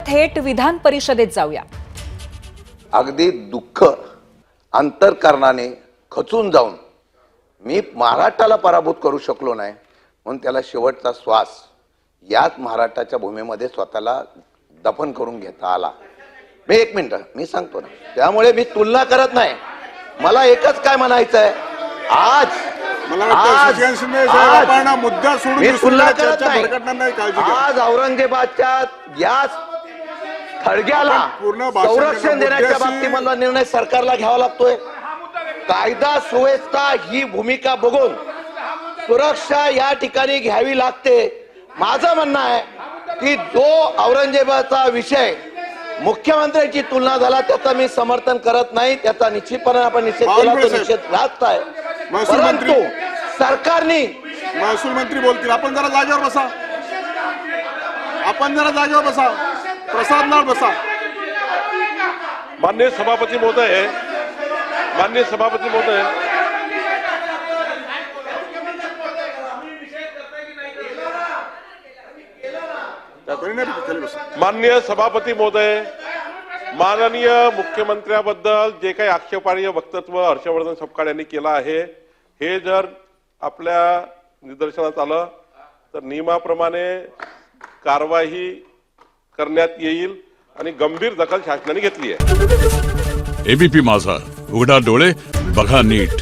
थेट विधान परिषदेत जाऊया। अगदी दुःख अंतर्करणाने खचून जाऊन मी महाराष्ट्राला पराभूत करू शकलो नाही म्हणून त्याला शेवटचा श्वास याच महाराष्ट्राच्या भूमीमध्ये स्वतःला दफन करून घेता आला। मी एक मिनिट मी सांगतो ना, त्यामुळे मी तुलना करत नाही। मला एकच काय म्हणायचं आहे, आज मुद्दा सोडून मी तुलना करत नाही। नाही। आज औरंगाबादच्या गॅस थडग्याला संरक्षण देण्याच्या बाबतीमधला निर्णय सरकारला घ्यावा लागतोय। कायदा सुव्यवस्था ही भूमिका बघून सुरक्षा या ठिकाणी घ्यावी लागते। माझं म्हणणं आहे की जो औरंगजेबाचा विषय मुख्यमंत्र्यांची तुलना झाला त्याचा मी समर्थन करत नाही, त्याचा निश्चितपणे आपण निषेध केला, तो निषेध रास्त आहे। परंतु सरकारने महसूल मंत्री बोलतील, आपण जरा जागेवर बसा, आपण जरा जागेवर बसा, प्रसाद लाड बसा। माननीय सभापती महोदय, माननीय सभापती महोदय, माननीय सभापती महोदय, माननीय मुख्यमंत्र्याबद्दल जे काही आक्षेपार्ह वक्तव्य हर्षवर्धन सपकाळ यांनी केलं आहे, हे जर आपल्या निदर्शनास आलं तर नियमाप्रमाणे कारवाई करण्यात येईल आणि गंभीर दखल शासनाने घेतली आहे। एबीपी माझा, उघडा डोळे बघा नीट।